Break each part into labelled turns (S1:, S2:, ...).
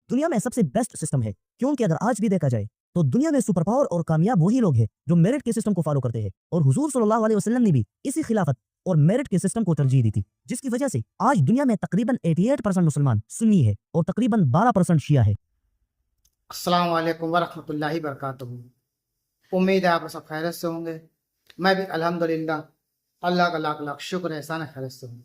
S1: دنیا میں سب سے بیسٹ سسٹم ہے، کیونکہ اگر آج بھی دیکھا جائے تو دنیا میں سپر پاور اور کامیاب وہی لوگ ہیں جو میرٹ کے سسٹم کو فالو کرتے ہیں، اور حضور صلی اللہ علیہ وسلم نے بھی اسی خلافت اور میرٹ کے سسٹم کو ترجیح دی تھی، جس کی وجہ سے آج دنیا میں تقریباً 88% مسلمان سنی ہے اور تقریباً 12% شیعہ ہے۔
S2: السلام علیکم ورحمۃ اللہ وبرکاتہ۔ امید ہے آپ سب خیریت سے ہوں گے۔ میں بھی الحمدللہ اللہ کا لاکھ لاکھ شکر احسان خیریت سے ہوں۔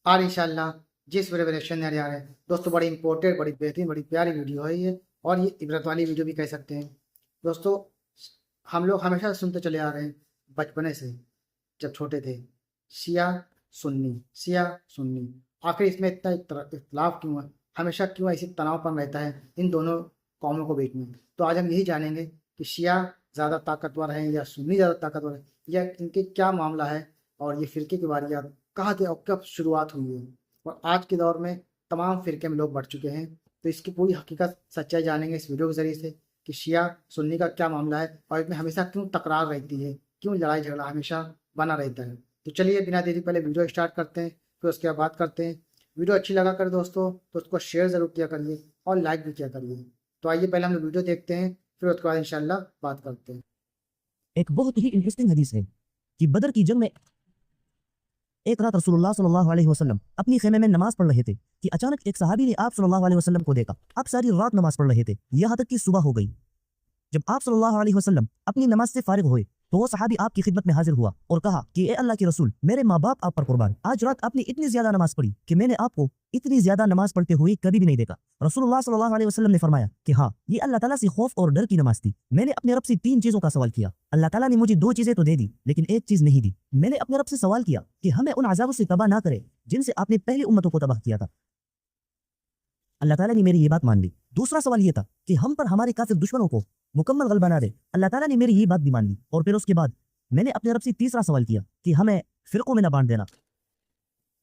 S2: آج انشاءاللہ جس ویڈیو ریشن آ رہے ہیں دوستوں، بڑی امپورٹنٹ، بڑی بہترین، بڑی پیاری ویڈیو ہے یہ، اور یہ عبرت والی ویڈیو بھی کہہ سکتے ہیں۔ دوستوں، ہم لوگ ہمیشہ سنتے چلے آ رہے ہیں بچپنے سے، جب چھوٹے تھے، شیعہ سنی، شیعہ سنی، آخر اس میں اتنا اختلاف کیوں ہے؟ ہمیشہ کیوں ایسی تناؤ پن رہتا ہے ان دونوں قوموں کو بیچ میں؟ تو آج ہم یہی جانیں گے کہ شیعہ زیادہ طاقتور ہیں یا سنی زیادہ طاقتور ہے، یا ان کے کیا معاملہ ہے، اور یہ فرقے کی واریات کہاں سے اور کب شروعات ہوئی ہے۔ اور آج کے دور میں تمام فرقے میں لوگ بڑھ چکے ہیں، تو اس کی پوری حقیقت سچائی جانیں گے اس ویڈیو کے ذریعے سے کہ شیعہ سنی کا کیا معاملہ ہے، اور اس میں ہمیشہ کیوں تکرار رہتی ہے، کیوں لڑائی جھگڑا ہمیشہ بنا رہتا ہے۔ تو چلیے بنا دیری پہلے ویڈیو اسٹارٹ کرتے ہیں، پھر اس کے بعد بات کرتے ہیں۔ ویڈیو اچھی لگا کر دوستوں تو اس کو شیئر ضرور کیا کریے اور لائک بھی کیا کریے۔ تو آئیے پہلے ہم لوگ ویڈیو دیکھتے ہیں، پھر اس کے بعد انشاءاللہ بات کرتے ہیں۔
S1: ایک بہت ہی انٹرسٹنگ حدیث ہے کہ بدر کی جنگ میں ایک رات رسول اللہ صلی اللہ علیہ وسلم اپنی خیمے میں نماز پڑھ رہے تھے کہ اچانک ایک صحابی نے آپ صلی اللہ علیہ وسلم کو دیکھا۔ آپ ساری رات نماز پڑھ رہے تھے یہاں تک کہ صبح ہو گئی۔ جب آپ صلی اللہ علیہ وسلم اپنی نماز سے فارغ ہوئے تو وہ صحابی آپ کی خدمت میں حاضر ہوا اور کہا کہ اے اللہ کے رسول، میرے ماں باپ آپ پر قربان، آج رات آپ نے اتنی زیادہ نماز پڑھی کہ میں نے آپ کو اتنی زیادہ نماز پڑھتے ہوئے کبھی بھی نہیں دیکھا۔ رسول اللہ صلی اللہ علیہ وسلم نے فرمایا کہ ہاں، یہ اللہ تعالیٰ سے خوف اور ڈر کی نماز تھی۔ میں نے اپنے رب سے 3 چیزوں کا سوال کیا، اللہ تعالیٰ نے مجھے 2 چیزیں تو دے دی لیکن ایک چیز نہیں دی۔ میں نے اپنے رب سے سوال کیا کہ ہمیں ان عذابوں سے تباہ نہ کرے جن سے آپ نے پہلی امتوں کو تباہ کیا تھا۔ اللہ تعالیٰ نے میری یہ بات مان لی۔ دوسرا سوال یہ تھا کہ ہم پر ہمارے کافر دشمنوں کو مکمل غلبہ نہ دے۔ اللہ تعالیٰ نے میری یہ بات بھی مان لی۔ اور پھر اس کے بعد میں نے اپنے رب سے تیسرا سوال کیا کہ ہمیں فرقوں میں نہ بانٹ دینا۔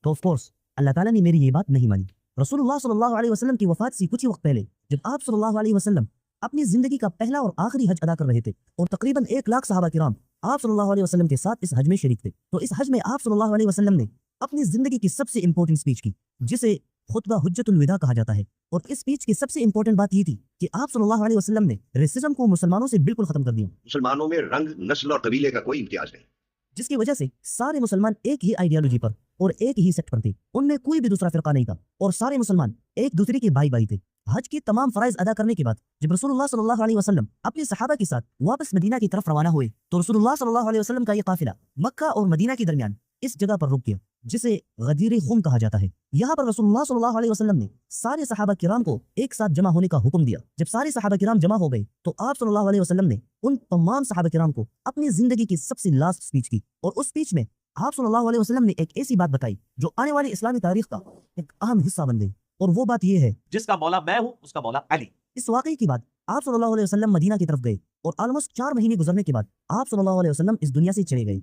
S1: تو آف کورس اللہ تعالیٰ نے میری یہ بات نہیں مانی۔ رسول اللہ صلی اللہ علیہ وسلم کی وفات سے کچھ ہی وقت پہلے جب آپ صلی اللہ علیہ وسلم اپنی زندگی کا پہلا اور آخری حج ادا کر رہے تھے اور تقریباً 1 لاکھ صحابہ کرام آپ صلی اللہ علیہ وسلم کے ساتھ اس حج میں شریک تھے، تو اس حج میں آپ صلی اللہ علیہ وسلم نے اپنی زندگی کی سب سے امپورٹنٹ سپیچ کی، جسے خطبہ حجت الوداع کہا جاتا ہے۔ اور اس سپیچ کی سب سے امپورٹنٹ بات یہ تھی کہ آپ صلی اللہ علیہ وسلم نے ریسزم کو مسلمانوں سے بالکل ختم کر دیا۔
S3: مسلمانوں میں رنگ، نسل اور قبیلے کا کوئی امتیاز نہیں،
S1: جس کی وجہ سے سارے مسلمان ایک ہی آئیڈیالوجی پر اور ایک ہی سیکٹ پر تھے، ان میں کوئی بھی دوسرا فرقہ نہیں تھا، اور سارے مسلمان ایک دوسرے کے بھائی بھائی تھے۔ حج کی تمام فرائض ادا کرنے کے بعد جب رسول اللہ صلی اللہ علیہ وسلم اپنے صحابہ کے ساتھ واپس مدینہ کی طرف روانہ ہوئے تو رسول اللہ صلی اللہ علیہ وسلم کا یہ قافلہ مکہ اور مدینہ کے درمیان اس جگہ پر رک گیا جسے غدیر خم کہا جاتا ہے۔ یہاں پر رسول اللہ صلی اللہ علیہ وسلم نے سارے صحابہ کرام کو ایک ساتھ جمع ہونے کا حکم دیا۔ جب سارے صحابہ کرام جمع ہو گئے تو آپ صلی اللہ علیہ وسلم نے ان تمام صحابہ کرام کو اپنی زندگی کی سب سے لاسٹ سپیچ کی، اور اس سپیچ میں آپ صلی اللہ علیہ وسلم نے ایک ایسی بات بتائی جو آنے والی اسلامی تاریخ کا ایک اہم حصہ بن گئی، اور وہ بات یہ ہے
S4: جس کا مولا میں ہوں اس کا مولا علی۔
S1: اس واقعے کے بعد آپ صلی اللہ علیہ وسلم مدینہ کی طرف گئے، اور آلموسٹ 4 مہینے گزرنے کے بعد آپ صلی اللہ علیہ وسلم اس دنیا سے چلے گئے۔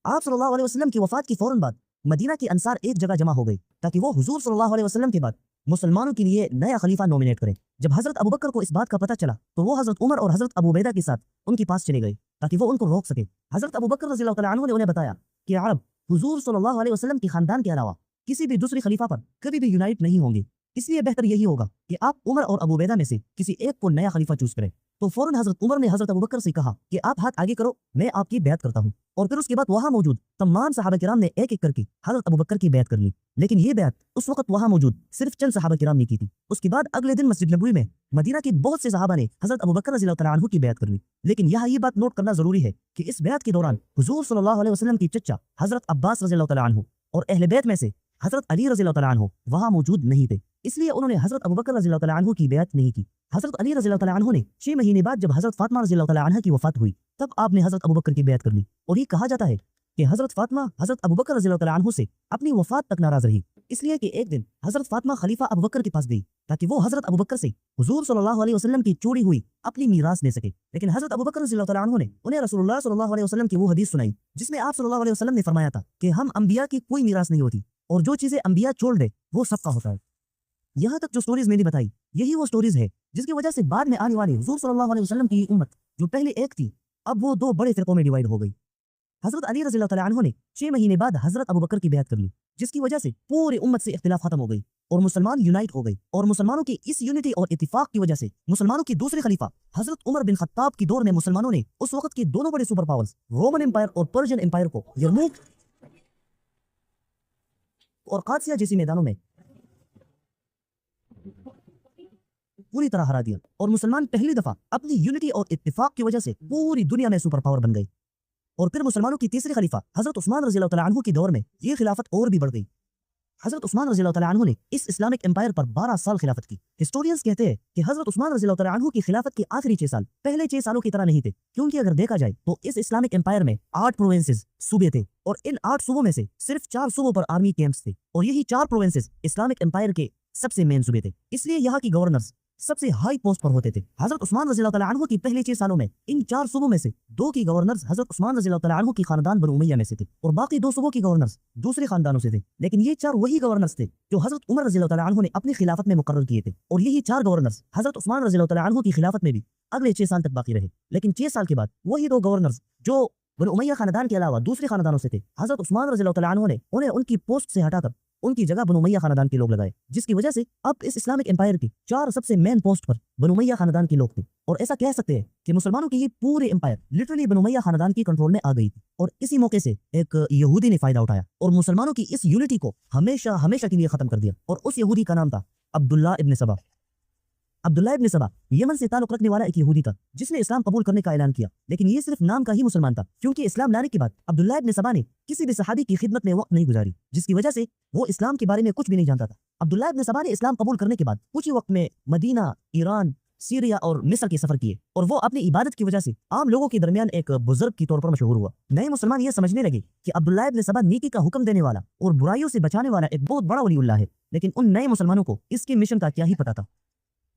S1: آپ صلی اللہ علیہ وسلم کی وفات کی فوراً بعد مدینہ کے انصار ایک جگہ جمع ہو گئے تاکہ وہ حضور صلی اللہ علیہ وسلم کے بعد مسلمانوں کے لیے نیا خلیفہ نومینیٹ کریں۔ جب حضرت ابوبکر کو اس بات کا پتہ چلا تو وہ حضرت عمر اور حضرت ابو عبیدہ کے ساتھ ان کے پاس چلے گئے تاکہ وہ ان کو روک سکے۔ حضرت ابوبکر رضی اللہ تعالیٰ عنہ نے انہیں بتایا کہ عرب حضور صلی اللہ علیہ وسلم کے خاندان کے علاوہ کسی بھی دوسری خلیفہ پر کبھی بھی یونائٹ نہیں ہوں گے، اس لیے بہتر یہی ہوگا کہ آپ عمر اور ابو عبیدہ میں سے کسی ایک کو نیا خلیفہ چوز کریں۔ تو فوراً حضرت عمر نے حضرت ابوبکر سے کہا کہ آپ ہاتھ آگے کرو، میں آپ کی بیعت کرتا ہوں۔ اور پھر اس کے بعد وہاں موجود تمام صحابہ کرام نے ایک ایک کر کے حضرت ابوبکر کی بیعت کر لی، لیکن یہ بیعت اس وقت وہاں موجود صرف چند صحابہ کرام نے کی تھی۔ اس کے بعد اگلے دن مسجد نبوی میں مدینہ کے بہت سے صحابہ نے حضرت ابوبکر رضی اللہ تعالیٰ عنہ کی بیعت کر لی۔ لیکن یہاں یہ بات نوٹ کرنا ضروری ہے کہ اس بیعت کے دوران حضور صلی اللہ علیہ وسلم کی چچا حضرت عباس رضی اللہ تعالیٰ عنہ اور اہل بیت میں سے حضرت علی رضی اللہ تعالیٰ عنہ وہاں موجود نہیں تھے، اس لیے انہوں نے حضرت ابوبکر رضی اللہ تعالیٰ عنہ کی بیعت نہیں کی۔ حضرت علی رضی اللہ تعالیٰ عنہ نے 6 مہینے بعد جب حضرت فاطمہ رضی اللہ تعالیٰ عنہ کی وفات ہوئی تب آپ نے حضرت ابوبکر کی بیعت کر لی، اور یہ کہا جاتا ہے کہ حضرت فاطمہ حضرت ابوبکر رضی اللہ تعالیٰ عنہ سے اپنی وفات تک ناراض رہی، اس لیے کہ ایک دن حضرت فاطمہ خلیفہ ابوبکر کے پاس گئی تاکہ وہ حضرت ابوبکر سے حضور صلی اللہ علیہ وسلم کی چوری ہوئی اپنی میراث لے سکے۔ لیکن حضرت ابوبکر رضی اللہ تعالیٰ عنہ نے انہیں رسول اللہ صلی اللہ علیہ وسلم کی وہ حدیث سنائی جس میں آپ صلی اللہ علیہ وسلم نے فرمایا تھا کہ ہم انبیاء کی کوئی میراث نہیں ہوتی، اور جو چیزیں انبیاء چھوڑ دے وہ سب کا ہوتا ہے۔ یہاں تک جو سٹوریز میں نے بتائی یہی وہ سٹوریز ہے جس کی وجہ سے بعد میں آنے والی حضور صلی اللہ علیہ وسلم کی امت جو پہلے ایک تھی اب وہ 2 بڑے فرقوں میں ڈیوائیڈ ہو گئی۔ حضرت علی رضی اللہ تعالیٰ عنہ نے 6 مہینے بعد حضرت ابو بکر کی بیعت کر لی، جس کی وجہ سے پوری امت سے اختلاف ختم ہو گئی اور مسلمان یونائٹ ہو گئی، اور مسلمانوں کی اس یونٹی اور اتفاق کی وجہ سے مسلمانوں کی دوسرے خلیفہ حضرت عمر بن خطاب کی دور میں مسلمانوں نے اس وقت کے دونوں بڑے سپر پاورز رومن امپائر اور پرشین امپائر کو یرموک اور قادسیہ جیسی میدانوں میں پوری طرح ہرا دیا، اور مسلمان پہلی دفعہ اپنی یونٹی اور اتفاق کی وجہ سے پوری دنیا میں سپر پاور بن گئی۔ اور پھر مسلمانوں کی تیسری خلیفہ حضرت عثمان رضی اللہ تعالیٰ عنہ کی دور میں یہ خلافت اور بھی بڑھ گئی۔ حضرت عثمان رضی اللہ تعالیٰ عنہ نے اس اسلامک امپائر پر 12 سال خلافت کی۔ ہسٹورینز کہتے ہیں کہ حضرت عثمان رضی اللہ تعالیٰ عنہ کی خلافت کے آخری 6 سال پہلے 6 سالوں کی طرح نہیں تھے، کیونکہ اگر دیکھا جائے تو اس اسلامک امپائر میں 8 پروونسز صوبے تھے، اور ان 8 صوبوں میں سے صرف 4 صوبوں پر آرمی کیمپس تھے، اور یہی 4 پروونسز اسلامک امپائر کے سب سے مین صوبے تھے، اس لیے یہاں کی گورنرز سب سے ہائی پوسٹ پر ہوتے تھے۔ حضرت عثمان رضی اللہ تعالیٰ عنہ کی پہلے 6 سالوں میں ان 4 صوبوں میں سے 2 کی گورنرز حضرت عثمان رضی اللہ تعالیٰ عنہ کی خاندان بنو امیہ میں سے تھے، اور باقی 2 صوبوں کی گورنرز دوسرے خاندانوں سے تھے، لیکن یہ 4 وہی گورنرز تھے جو حضرت عمر رضی اللہ تعالیٰ عنہ نے اپنی خلافت میں مقرر کیے تھے، اور یہی 4 گورنرز حضرت عثمان رضی اللہ تعالیٰ عنہ کی خلافت میں بھی اگلے 6 سال تک باقی رہے، لیکن 6 سال کے بعد وہی 2 گورنرز جو بنو امیہ خاندان کے علاوہ دوسرے خاندانوں سے تھے، حضرت عثمان رضی اللہ تعالیٰ عنہ نے انہیں ان کی پوسٹ سے ہٹا کر ان کی جگہ بنو امیہ خاندان کے لوگ لگائے، جس کی وجہ سے اب اس اسلامک امپائر کی 4 سب سے مین پوسٹ پر بنو امیہ خاندان کے لوگ تھے، اور ایسا کہہ سکتے ہیں کہ مسلمانوں کی یہ پورے امپائر لٹرلی بنو امیہ خاندان کی کنٹرول میں آ گئی تھی، اور اسی موقع سے ایک یہودی نے فائدہ اٹھایا اور مسلمانوں کی اس یونٹی کو ہمیشہ کے لیے ختم کر دیا، اور اس یہودی کا نام تھا عبداللہ ابن سبا۔ عبداللہ ابن سبا یمن سے تعلق رکھنے والا ایک یہودی تھا جس نے اسلام قبول کرنے کا اعلان کیا، لیکن یہ صرف نام کا ہی مسلمان تھا، کیونکہ اسلام لانے کے بعد عبداللہ ابن سبا نے کسی بھی صحابی کی خدمت میں وقت نہیں گزاری، جس کی وجہ سے وہ اسلام کے بارے میں کچھ بھی نہیں جانتا تھا۔ عبداللہ ابن سبا نے اسلام قبول کرنے کے بعد کچھ ہی وقت میں مدینہ، ایران، سیریا اور مصر کے سفر کیے، اور وہ اپنی عبادت کی وجہ سے عام لوگوں کے درمیان ایک بزرگ کے طور پر مشہور ہوا۔ نئے مسلمان یہ سمجھنے لگے کہ عبداللہ ابن سبا نیکی کا حکم دینے والا اور برائیوں سے بچانے والا ایک بہت بڑا ولی اللہ ہے، لیکن ان نئے مسلمانوں کو اس کے مشن کا کیا ہی پتا تھا۔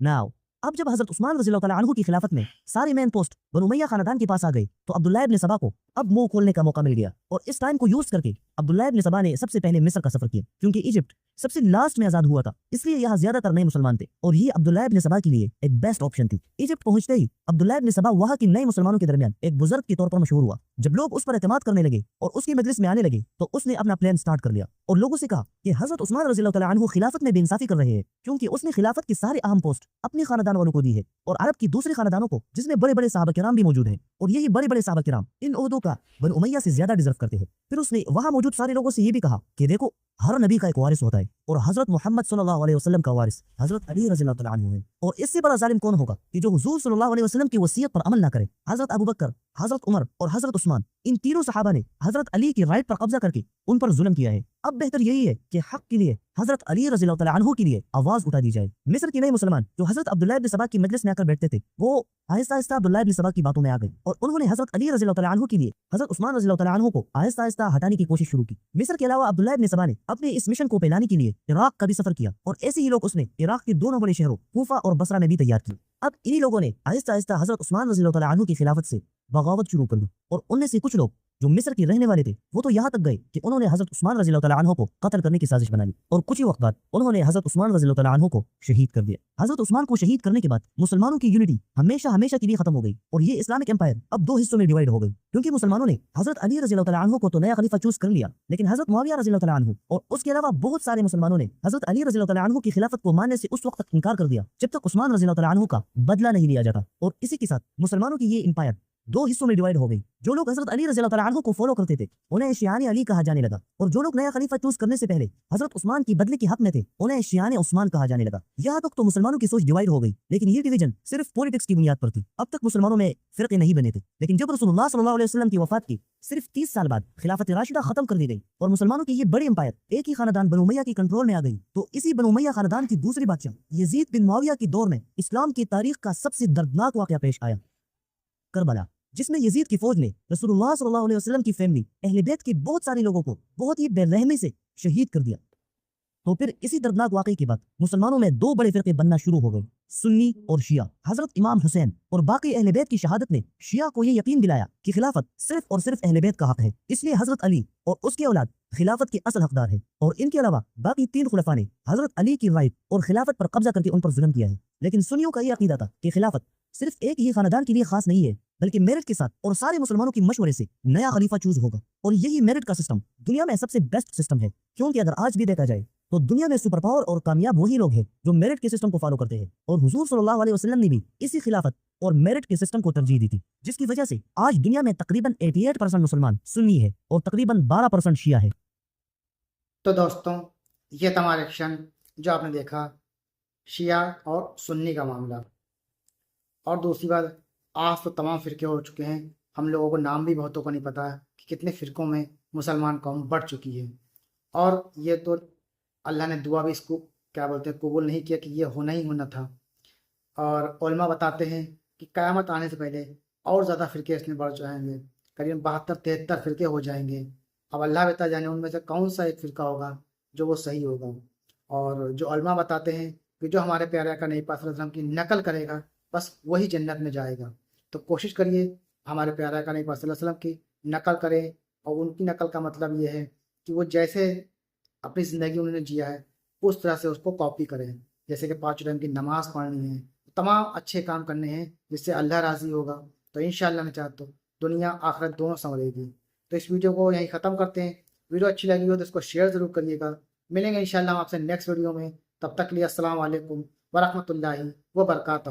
S1: ناؤ اب جب حضرت عثمان رضی اللہ تعالیٰ عنہ کی خلافت میں سارے مین پوسٹ بنو امیہ خاندان کے پاس آ گئی، تو عبداللہ ابن سبا کو اب منہ کھولنے کا موقع مل گیا، اور اس ٹائم کو یوز کر کے عبداللہ ابن سبا نے سب سے پہلے مصر کا سفر کیا، کیونکہ ایجپٹ سب سے لاسٹ میں آزاد ہوا تھا، اس لیے یہاں زیادہ تر نئے مسلمان تھے، اور یہ عبداللہ ابن سبا کے لیے ایک بیسٹ آپشن تھی۔ ایجپٹ پہنچتے ہی عبداللہ ابن سبا وہاں کے نئے مسلمانوں کے درمیان ایک بزرگ کے طور پر مشہور ہوا۔ جب لوگ اس پر اعتماد کرنے لگے اور اس کی مجلس میں آنے لگے، تو اس نے اپنا پلان سٹارٹ کر لیا اور لوگوں سے کہا کہ حضرت عثمان رضی اللہ تعالیٰ عنہ خلافت میں بے انصافی کر رہے ہیں، کیونکہ اس نے خلافت کی سارے اہم پوسٹ اپنے خاندان والوں کو دی ہے، اور عرب کی دوسرے خاندانوں کو، جس میں بڑے بڑے صحابہ کرام بھی موجود ہیں، اور یہی بڑے بڑے صحابہ کرام ان عہدوں کا بنو امیہ سے زیادہ ڈیزرو کرتے ہیں۔ پھر اس نے وہاں موجود سارے لوگوں سے یہ بھی کہا کہ دیکھو، ہر نبی کا ایک وارث ہوتا ہے، اور حضرت محمد صلی اللہ علیہ وسلم کا وارث حضرت علی رضی اللہ تعالیٰ عنہ ہے، اور اس سے بڑا ظالم کون ہوگا کہ جو حضور صلی اللہ علیہ وسلم کی وصیت پر عمل نہ کرے۔ حضرت ابو بکر، حضرت عمر اور حضرت عثمان، ان تینوں صحابہ نے حضرت علی کی رائٹ پر قبضہ کر کے ان پر ظلم کیا ہے۔ اب بہتر یہی ہے کہ حق کے لیے حضرت علی رضی اللہ تعالیٰ عنہ کے لیے آواز اٹھا دی جائے۔ مصر کے نئے مسلمان جو حضرت عبداللہ ابن سبا کی مجلس میں آ کر بیٹھتے تھے، وہ آہستہ آہستہ عبداللہ ابن سبا کی باتوں میں آ گئے، اور انہوں نے حضرت علی رضی اللہ تعالیٰ عنہ کے لیے حضرت عثمان رضی اللہ تعالیٰ عنہ کو آہستہ آہستہ ہٹانے کی کوشش شروع کی۔ مصر کے علاوہ عبداللہ ابن سبا نے اپنے اس مشن کو پھیلانے کے لیے عراق کا بھی سفر کیا، اور ایسے ہی لوگ اس نے عراق کے دونوں بڑے شہروں کوفہ اور بصرہ میں بھی تیار کیے۔ اب انہی لوگوں نے آہستہ آہستہ حضرت عثمان رضی اللہ تعالیٰ عنہ کی خلافت سے بغاوت شروع کر دی، اور ان میں سے کچھ لوگ جو مصر کے رہنے والے تھے وہ تو یہاں تک گئے کہ انہوں نے حضرت عثمان رضی اللہ تعالیٰ عنہ کو قتل کرنے کی سازش بنا لی، اور کچھ ہی وقت بعد انہوں نے حضرت عثمان رضی اللہ تعالیٰ عنہ کو شہید کر دیا۔ حضرت عثمان کو شہید کرنے کے بعد مسلمانوں کی یونٹی ہمیشہ کے لیے ختم ہو گئی، اور یہ اسلامک امپائر اب 2 حصوں میں ڈیوائیڈ ہو گئی، کیونکہ مسلمانوں نے حضرت علی رضی اللہ تعالیٰ عنہ کو تو نیا خلیفہ چوز کر لیا، لیکن حضرت معاویہ رضی اللہ تعالیٰ عنہ اور اس کے علاوہ بہت سارے مسلمانوں نے حضرت علی رضی اللہ تعالیٰ عنہ کی خلافت کو ماننے سے اس وقت تک انکار کر دیا جب تک عثمان رضی اللہ تعالیٰ عنہ کا بدلہ نہیں لیا جاتا، اور اسی کے ساتھ مسلمانوں کی یہ امپائر 2 حصوں میں ڈیوائیڈ ہو گئی۔ جو لوگ حضرت علی رضی اللہ تعالیٰ عنہ کو فالو کرتے تھے انہیں شیعان علی کہا جانے لگا، اور جو لوگ نیا خلیفہ چوز کرنے سے پہلے حضرت عثمان کی بدلے کے حق میں تھے انہیں شیعان عثمان کہا جانے لگا۔ یہاں تک تو مسلمانوں کی سوچ ڈیوائیڈ ہو گئی، لیکن یہ ڈویژن صرف پولیٹکس کی بنیاد پر تھی۔ اب تک مسلمانوں میں فرقے نہیں بنے تھے، لیکن جب رسول اللہ صلی اللہ علیہ وسلم کی وفات کی صرف 30 سال بعد خلافت راشدہ ختم کر دی گئی، اور مسلمانوں کی یہ بڑی امپائر ایک ہی خاندان بنو امیہ کی کنٹرول میں آ گئی، تو اسی بنو امیہ خاندان کی دوسری بادشاہ یزید بن معاویہ کی دور میں اسلام کی تاریخ کا سب سے دردناک واقعہ پیش آیا، کربلا، جس میں یزید کی فوج نے رسول اللہ صلی اللہ علیہ وسلم کی فیملی اہل بیت کے بہت سارے لوگوں کو بہت ہی بے رحمی سے شہید کر دیا۔ تو پھر اسی دردناک واقعے کے بعد مسلمانوں میں 2 بڑے فرقے بننا شروع ہو گئے، سنی اور شیعہ۔ حضرت امام حسین اور باقی اہل بیت کی شہادت نے شیعہ کو یہ یقین دلایا کہ خلافت صرف اور صرف اہل بیت کا حق ہے، اس لیے حضرت علی اور اس کے اولاد خلافت کے اصل حقدار ہیں، اور ان کے علاوہ باقی 3 خلفاء نے حضرت علی کی رائٹ اور خلافت پر قبضہ کر کے ان پر ظلم کیا ہے۔ لیکن سنیوں کا یہ عقیدہ تھا کہ خلافت صرف ایک ہی خاندان کے لیے خاص نہیں ہے، بلکہ میرٹ کے ساتھ اور سارے مسلمانوں کی مشورے سے نیا خلیفہ چوز ہوگا. اور یہی میرٹ کا سسٹم دنیا میں سب سے بیسٹ سسٹم ہے, کیونکہ اگر آج بھی دیکھا جائے تو دنیا میں سپر پاور اور کامیاب وہی لوگ ہیں جو میرٹ کے سسٹم کو فالو کرتے ہیں. اور حضور صلی اللہ علیہ وسلم نے بھی اسی خلافت اور میرٹ کے سسٹم کو ترجیح دی تھی, جس کی وجہ سے آج دنیا میں تقریباً 88% مسلمان سنی ہے اور تقریباً 12% شیعہ ہے.
S2: تو دوستوں یہ تھا ہمارا ایکشن جو آپ نے دیکھا شیعہ اور سنی کا معاملہ. اور دوسری بات, آج تو تمام فرقے ہو چکے ہیں, ہم لوگوں کو نام بھی بہتوں کو نہیں پتا ہے کہ کتنے فرقوں میں مسلمان قوم بڑھ چکی ہے. اور یہ تو اللہ نے دعا بھی اس کو کیا بولتے ہیں قبول نہیں کیا کہ یہ ہونا ہی ہونا تھا. اور علماء بتاتے ہیں کہ قیامت آنے سے پہلے اور زیادہ فرقے اس میں بڑھ جائیں گے, قریب 72-73 فرقے ہو جائیں گے. اب اللہ بتا جانے ان میں سے کون سا ایک فرقہ ہوگا جو وہ صحیح ہوگا. اور جو علماء بتاتے ہیں کہ جو ہمارے پیارے آقا نبی پاک صلی اللہ علیہ وسلم کی نقل کرے گا بس وہی جنت میں جائے گا. تو کوشش کریے ہمارے پیارے آقا نبی پاک صلی اللہ علیہ وسلم کی نقل کریں. اور ان کی نقل کا مطلب یہ ہے کہ وہ جیسے اپنی زندگی انہوں نے جیا ہے اس طرح سے اس کو کاپی کریں. جیسے کہ 5 ٹائم کی نماز پڑھنی ہے, تمام اچھے کام کرنے ہیں جس سے اللہ راضی ہوگا. تو انشاءاللہ میں چاہتا ہوں دنیا آخرت دونوں سنورے گی. تو اس ویڈیو کو یہیں ختم کرتے ہیں. ویڈیو اچھی لگی ہو تو اس کو شیئر ضرور کریے گا. ملیں گے انشاءاللہ ہم آپ سے نیکسٹ ویڈیو میں. تب تک کے لیے السلام علیکم ورحمۃ اللہ وبرکاتہ.